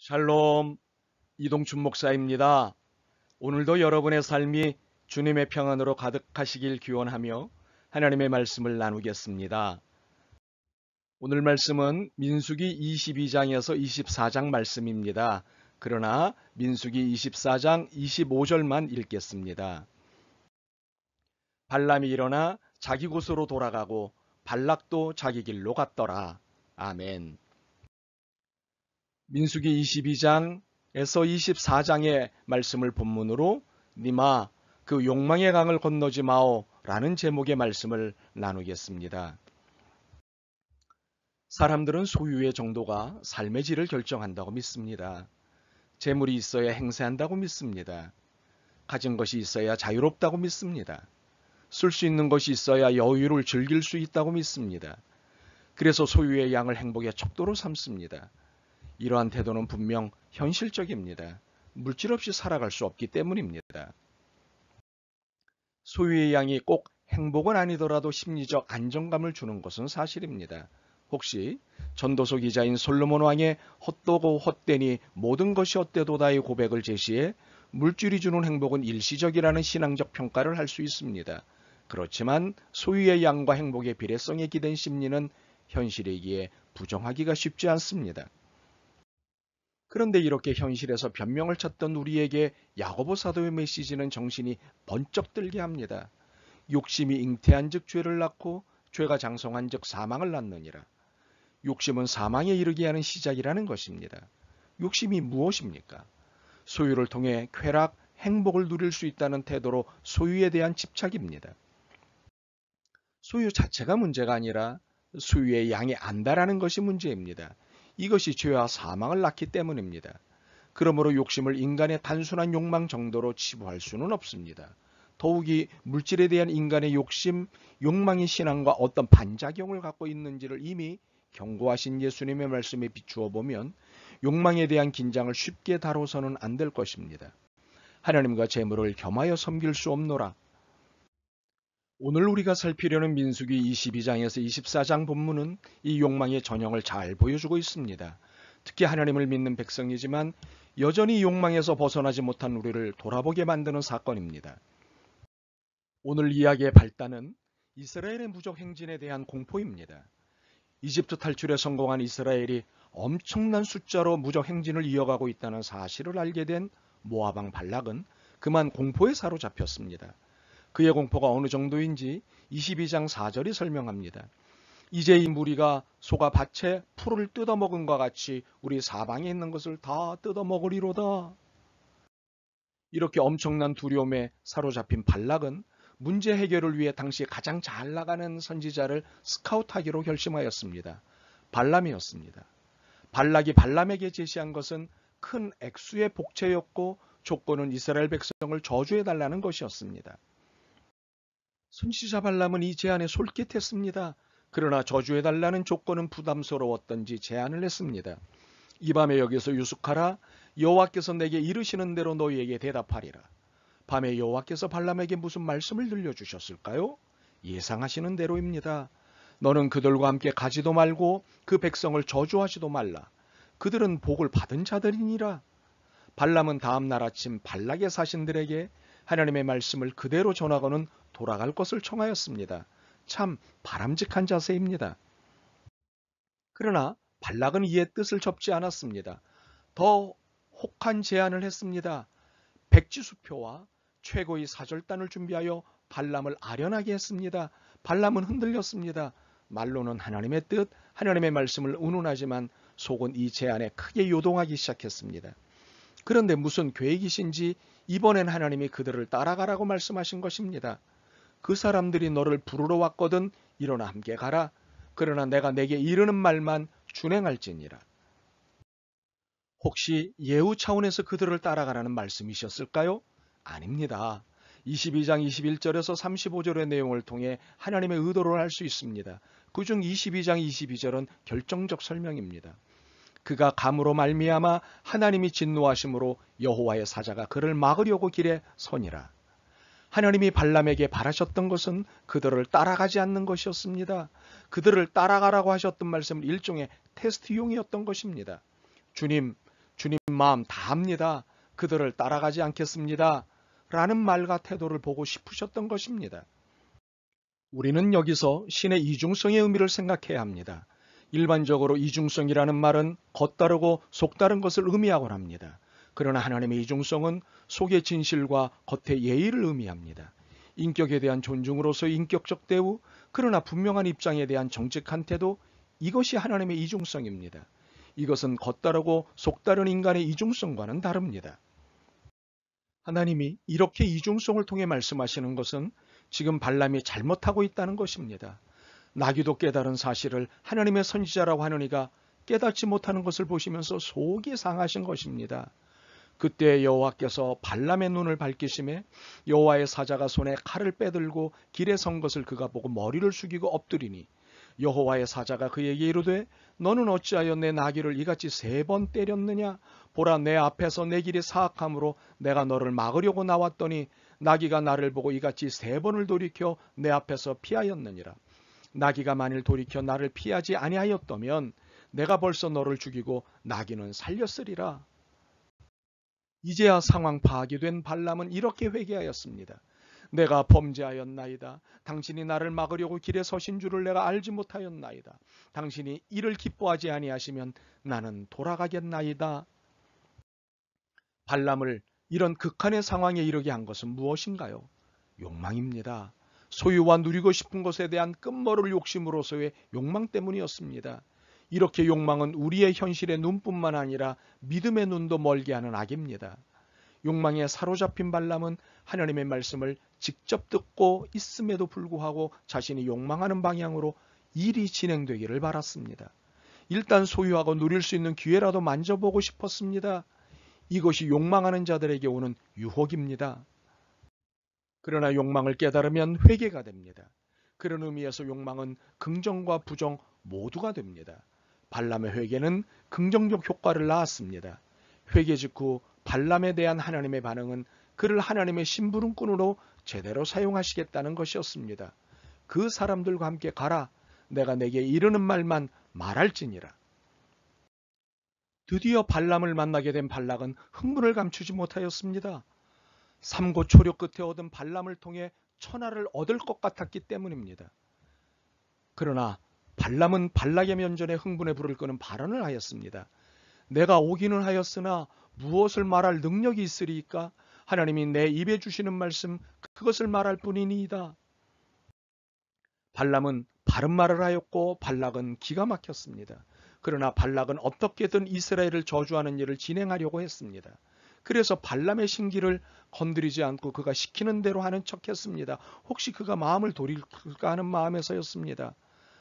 샬롬, 이동춘 목사입니다. 오늘도 여러분의 삶이 주님의 평안으로 가득하시길 기원하며 하나님의 말씀을 나누겠습니다. 오늘 말씀은 민수기 22장에서 24장 말씀입니다. 그러나 민수기 24장 25절만 읽겠습니다. 발람이 일어나 자기 곳으로 돌아가고 발락도 자기 길로 갔더라. 아멘. 민수기 22장에서 24장의 말씀을 본문으로 니마 그 욕망의 강을 건너지 마오 라는 제목의 말씀을 나누겠습니다. 사람들은 소유의 정도가 삶의 질을 결정한다고 믿습니다. 재물이 있어야 행세한다고 믿습니다. 가진 것이 있어야 자유롭다고 믿습니다. 쓸 수 있는 것이 있어야 여유를 즐길 수 있다고 믿습니다. 그래서 소유의 양을 행복의 척도로 삼습니다. 이러한 태도는 분명 현실적입니다. 물질 없이 살아갈 수 없기 때문입니다. 소유의 양이 꼭 행복은 아니더라도 심리적 안정감을 주는 것은 사실입니다. 혹시 전도서 기자인 솔로몬 왕의 헛되고 헛되니 모든 것이 헛되도다의 고백을 제시해 물질이 주는 행복은 일시적이라는 신앙적 평가를 할 수 있습니다. 그렇지만 소유의 양과 행복의 비례성에 기댄 심리는 현실이기에 부정하기가 쉽지 않습니다. 그런데 이렇게 현실에서 변명을 찾던 우리에게 야고보 사도의 메시지는 정신이 번쩍 들게 합니다. 욕심이 잉태한 즉 죄를 낳고 죄가 장성한 즉 사망을 낳느니라. 욕심은 사망에 이르게 하는 시작이라는 것입니다. 욕심이 무엇입니까? 소유를 통해 쾌락, 행복을 누릴 수 있다는 태도로 소유에 대한 집착입니다. 소유 자체가 문제가 아니라 소유의 양이 안다라는 것이 문제입니다. 이것이 죄와 사망을 낳기 때문입니다. 그러므로 욕심을 인간의 단순한 욕망 정도로 치부할 수는 없습니다. 더욱이 물질에 대한 인간의 욕심, 욕망이 신앙과 어떤 반작용을 갖고 있는지를 이미 경고하신 예수님의 말씀에 비추어 보면 욕망에 대한 긴장을 쉽게 다뤄서는 안 될 것입니다. 하나님과 재물을 겸하여 섬길 수 없노라. 오늘 우리가 살피려는 민수기 22장에서 24장 본문은 이 욕망의 전형을 잘 보여주고 있습니다. 특히 하나님을 믿는 백성이지만 여전히 욕망에서 벗어나지 못한 우리를 돌아보게 만드는 사건입니다. 오늘 이야기의 발단은 이스라엘의 무적 행진에 대한 공포입니다. 이집트 탈출에 성공한 이스라엘이 엄청난 숫자로 무적 행진을 이어가고 있다는 사실을 알게 된 모압 왕 발락은 그만 공포에 사로잡혔습니다. 그의 공포가 어느 정도인지 22장 4절이 설명합니다. 이제 이 무리가 소가 밭에 풀을 뜯어먹은 것 같이 우리 사방에 있는 것을 다 뜯어먹으리로다. 이렇게 엄청난 두려움에 사로잡힌 발락은 문제 해결을 위해 당시 가장 잘 나가는 선지자를 스카우트하기로 결심하였습니다. 발람이었습니다. 발락이 발람에게 제시한 것은 큰 액수의 복채였고 조건은 이스라엘 백성을 저주해달라는 것이었습니다. 선지자 발람은 이 제안에 솔깃했습니다. 그러나 저주해달라는 조건은 부담스러웠던지 제안을 했습니다. 이 밤에 여기서 유숙하라. 여호와께서 내게 이르시는 대로 너희에게 대답하리라. 밤에 여호와께서 발람에게 무슨 말씀을 들려주셨을까요? 예상하시는 대로입니다. 너는 그들과 함께 가지도 말고 그 백성을 저주하지도 말라. 그들은 복을 받은 자들이니라. 발람은 다음 날 아침 발락의 사신들에게 하나님의 말씀을 그대로 전하고는 돌아갈 것을 청하였습니다. 참 바람직한 자세입니다. 그러나 발락은 이에 뜻을 접지 않았습니다. 더 혹한 제안을 했습니다. 백지수표와 최고의 사절단을 준비하여 발람을 아련하게 했습니다. 발람은 흔들렸습니다. 말로는 하나님의 뜻, 하나님의 말씀을 운운하지만 속은 이 제안에 크게 요동하기 시작했습니다. 그런데 무슨 계획이신지 이번엔 하나님이 그들을 따라가라고 말씀하신 것입니다. 그 사람들이 너를 부르러 왔거든 일어나 함께 가라. 그러나 내가 내게 이르는 말만 준행할지니라. 혹시 예우 차원에서 그들을 따라가라는 말씀이셨을까요? 아닙니다. 22장 21절에서 35절의 내용을 통해 하나님의 의도를 알 수 있습니다. 그중 22장 22절은 결정적 설명입니다. 그가 감으로 말미암아 하나님이 진노하심으로 여호와의 사자가 그를 막으려고 길에 서니라. 하나님이 발람에게 바라셨던 것은 그들을 따라가지 않는 것이었습니다. 그들을 따라가라고 하셨던 말씀은 일종의 테스트용이었던 것입니다. 주님, 주님 마음 다 합니다. 그들을 따라가지 않겠습니다. 라는 말과 태도를 보고 싶으셨던 것입니다. 우리는 여기서 신의 이중성의 의미를 생각해야 합니다. 일반적으로 이중성이라는 말은 겉다르고 속다른 것을 의미하곤 합니다. 그러나 하나님의 이중성은 속의 진실과 겉의 예의를 의미합니다. 인격에 대한 존중으로서의 인격적 대우, 그러나 분명한 입장에 대한 정직한 태도, 이것이 하나님의 이중성입니다. 이것은 겉다르고 속다른 인간의 이중성과는 다릅니다. 하나님이 이렇게 이중성을 통해 말씀하시는 것은 지금 발람이 잘못하고 있다는 것입니다. 나귀도 깨달은 사실을 하나님의 선지자라고 하는 이가 깨닫지 못하는 것을 보시면서 속이 상하신 것입니다. 그때 여호와께서 발람의 눈을 밝히심에 여호와의 사자가 손에 칼을 빼들고 길에 선 것을 그가 보고 머리를 숙이고 엎드리니 여호와의 사자가 그에게 이르되 너는 어찌하여 내 나귀를 이같이 3번 때렸느냐? 보라, 내 앞에서 내 길이 사악함으로 내가 너를 막으려고 나왔더니 나귀가 나를 보고 이같이 3번을 돌이켜 내 앞에서 피하였느니라. 나귀가 만일 돌이켜 나를 피하지 아니하였다면 내가 벌써 너를 죽이고 나귀는 살렸으리라. 이제야 상황 파악이 된 발람은 이렇게 회개하였습니다. 내가 범죄하였나이다. 당신이 나를 막으려고 길에 서신 줄을 내가 알지 못하였나이다. 당신이 이를 기뻐하지 아니하시면 나는 돌아가겠나이다. 발람을 이런 극한의 상황에 이르게 한 것은 무엇인가요? 욕망입니다. 소유와 누리고 싶은 것에 대한 끝모를 욕심으로서의 욕망 때문이었습니다. 이렇게 욕망은 우리의 현실의 눈뿐만 아니라 믿음의 눈도 멀게 하는 악입니다. 욕망에 사로잡힌 발람은 하나님의 말씀을 직접 듣고 있음에도 불구하고 자신이 욕망하는 방향으로 일이 진행되기를 바랐습니다. 일단 소유하고 누릴 수 있는 기회라도 만져보고 싶었습니다. 이것이 욕망하는 자들에게 오는 유혹입니다. 그러나 욕망을 깨달으면 회개가 됩니다. 그런 의미에서 욕망은 긍정과 부정 모두가 됩니다. 발람의 회개는 긍정적 효과를 낳았습니다. 회개 직후 발람에 대한 하나님의 반응은 그를 하나님의 심부름꾼으로 제대로 사용하시겠다는 것이었습니다. 그 사람들과 함께 가라. 내가 내게 이르는 말만 말할지니라. 드디어 발람을 만나게 된 발락은 흥분을 감추지 못하였습니다. 삼고초려 끝에 얻은 발람을 통해 천하를 얻을 것 같았기 때문입니다. 그러나 발람은 발락의 면전에 흥분의 불을 끄는 발언을 하였습니다. 내가 오기는 하였으나 무엇을 말할 능력이 있으리이까? 하나님이 내 입에 주시는 말씀 그것을 말할 뿐이니이다. 발람은 바른 말을 하였고 발락은 기가 막혔습니다. 그러나 발락은 어떻게든 이스라엘을 저주하는 일을 진행하려고 했습니다. 그래서 발람의 신기를 건드리지 않고 그가 시키는 대로 하는 척했습니다. 혹시 그가 마음을 돌릴까 하는 마음에서였습니다.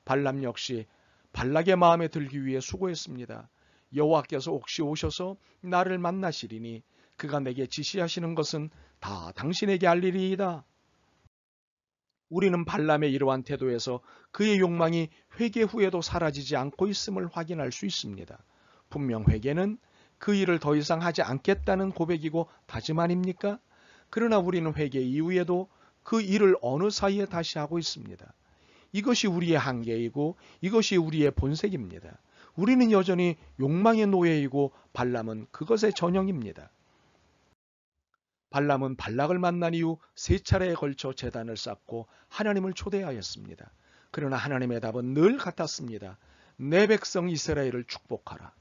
발람 역시 발락의 마음에 들기 위해 수고했습니다. 여호와께서 혹시 오셔서 나를 만나시리니 그가 내게 지시하시는 것은 다 당신에게 알리리이다. 우리는 발람의 이러한 태도에서 그의 욕망이 회개 후에도 사라지지 않고 있음을 확인할 수 있습니다. 분명 회개는 그 일을 더 이상 하지 않겠다는 고백이고 다짐 아닙니까? 그러나 우리는 회개 이후에도 그 일을 어느 사이에 다시 하고 있습니다. 이것이 우리의 한계이고 이것이 우리의 본색입니다. 우리는 여전히 욕망의 노예이고 발람은 그것의 전형입니다. 발람은 발락을 만난 이후 3차례에 걸쳐 제단을 쌓고 하나님을 초대하였습니다. 그러나 하나님의 답은 늘 같았습니다. 내 백성 이스라엘을 축복하라.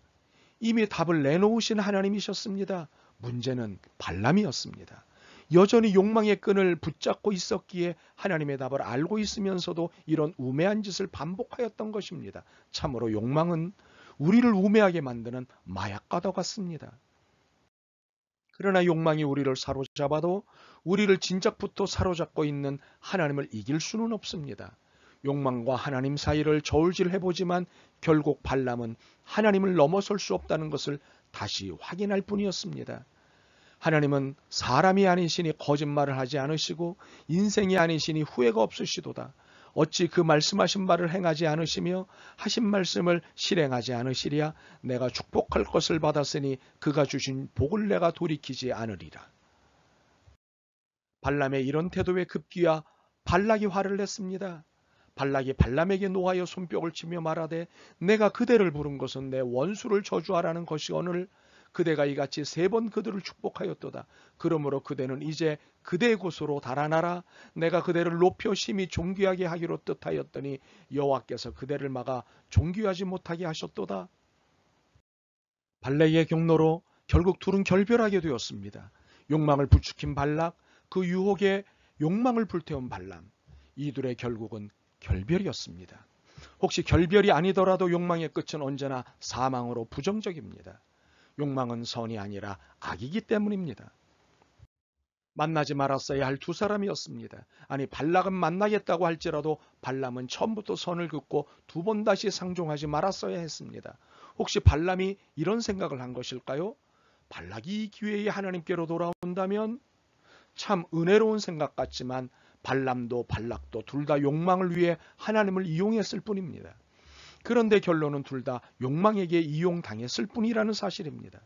이미 답을 내놓으신 하나님이셨습니다. 문제는 발람이었습니다. 여전히 욕망의 끈을 붙잡고 있었기에 하나님의 답을 알고 있으면서도 이런 우매한 짓을 반복하였던 것입니다. 참으로 욕망은 우리를 우매하게 만드는 마약과도 같습니다. 그러나 욕망이 우리를 사로잡아도 우리를 진작부터 사로잡고 있는 하나님을 이길 수는 없습니다. 욕망과 하나님 사이를 저울질해보지만 결국 발람은 하나님을 넘어설 수 없다는 것을 다시 확인할 뿐이었습니다. 하나님은 사람이 아니시니 거짓말을 하지 않으시고 인생이 아니시니 후회가 없으시도다. 어찌 그 말씀하신 바를 행하지 않으시며 하신 말씀을 실행하지 않으시랴. 내가 축복할 것을 받았으니 그가 주신 복을 내가 돌이키지 않으리라. 발람의 이런 태도에 급기야 발락이 화를 냈습니다. 발락이 발람에게 노하여 손뼉을 치며 말하되 내가 그대를 부른 것은 내 원수를 저주하라는 것이오늘 그대가 이같이 3번 그들을 축복하였도다. 그러므로 그대는 이제 그대의 곳으로 달아나라. 내가 그대를 높여 심히 존귀하게 하기로 뜻하였더니 여호와께서 그대를 막아 존귀하지 못하게 하셨도다. 발락의 경로로 결국 둘은 결별하게 되었습니다. 욕망을 부추긴 발락, 그 유혹에 욕망을 불태운 발람, 이 둘의 결국은 결별이었습니다. 혹시 결별이 아니더라도 욕망의 끝은 언제나 사망으로 부정적입니다. 욕망은 선이 아니라 악이기 때문입니다. 만나지 말았어야 할 두 사람이었습니다. 아니, 발락은 만나겠다고 할지라도 발람은 처음부터 선을 긋고 2번 다시 상종하지 말았어야 했습니다. 혹시 발람이 이런 생각을 한 것일까요? 발락이 이 기회에 하나님께로 돌아온다면? 참 은혜로운 생각 같지만 발람도 발락도 둘 다 욕망을 위해 하나님을 이용했을 뿐입니다. 그런데 결론은 둘 다 욕망에게 이용당했을 뿐이라는 사실입니다.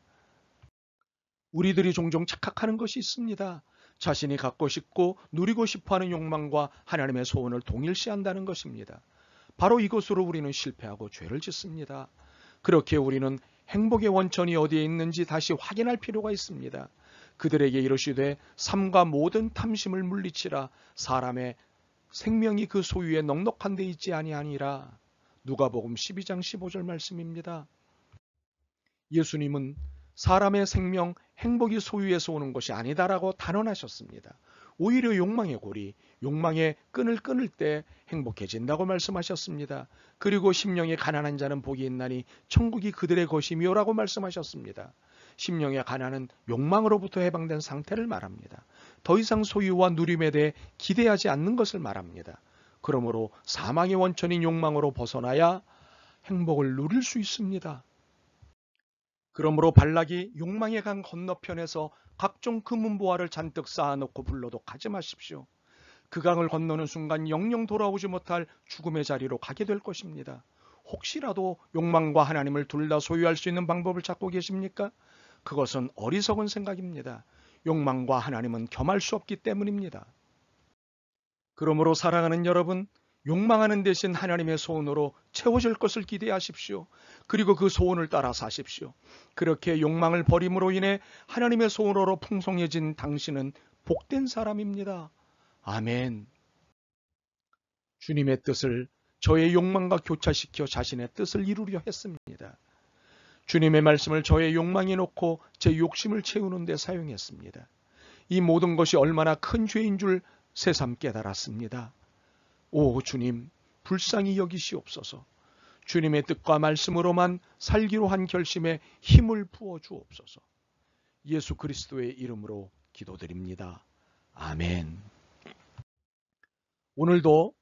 우리들이 종종 착각하는 것이 있습니다. 자신이 갖고 싶고 누리고 싶어하는 욕망과 하나님의 소원을 동일시한다는 것입니다. 바로 이것으로 우리는 실패하고 죄를 짓습니다. 그렇게 우리는 행복의 원천이 어디에 있는지 다시 확인할 필요가 있습니다. 그들에게 이르시되 삶과 모든 탐심을 물리치라. 사람의 생명이 그 소유에 넉넉한 데 있지 아니하니라. 누가복음 12장 15절 말씀입니다. 예수님은 사람의 생명, 행복이 소유에서 오는 것이 아니다라고 단언하셨습니다. 오히려 욕망의 고리, 욕망의 끈을 끊을 때 행복해진다고 말씀하셨습니다. 그리고 심령에 가난한 자는 복이 있나니 천국이 그들의 것이며라고 말씀하셨습니다. 심령의 가난은 욕망으로부터 해방된 상태를 말합니다. 더 이상 소유와 누림에 대해 기대하지 않는 것을 말합니다. 그러므로 사망의 원천인 욕망으로 벗어나야 행복을 누릴 수 있습니다. 그러므로 발락이 욕망의 강 건너편에서 각종 금은보화를 잔뜩 쌓아놓고 불러도 가지 마십시오. 그 강을 건너는 순간 영영 돌아오지 못할 죽음의 자리로 가게 될 것입니다. 혹시라도 욕망과 하나님을 둘 다 소유할 수 있는 방법을 찾고 계십니까? 그것은 어리석은 생각입니다. 욕망과 하나님은 겸할 수 없기 때문입니다. 그러므로 사랑하는 여러분, 욕망하는 대신 하나님의 소원으로 채워질 것을 기대하십시오. 그리고 그 소원을 따라 사십시오. 그렇게 욕망을 버림으로 인해 하나님의 소원으로 풍성해진 당신은 복된 사람입니다. 아멘. 주님의 뜻을 저의 욕망과 교차시켜 자신의 뜻을 이루려 했습니다. 주님의 말씀을 저의 욕망에 놓고 제 욕심을 채우는 데 사용했습니다. 이 모든 것이 얼마나 큰 죄인 줄 새삼 깨달았습니다. 오 주님, 불쌍히 여기시옵소서. 주님의 뜻과 말씀으로만 살기로 한 결심에 힘을 부어 주옵소서. 예수 그리스도의 이름으로 기도드립니다. 아멘. 오늘도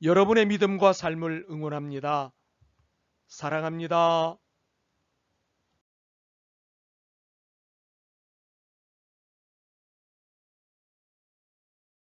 여러분의 믿음과 삶을 응원합니다. 사랑합니다.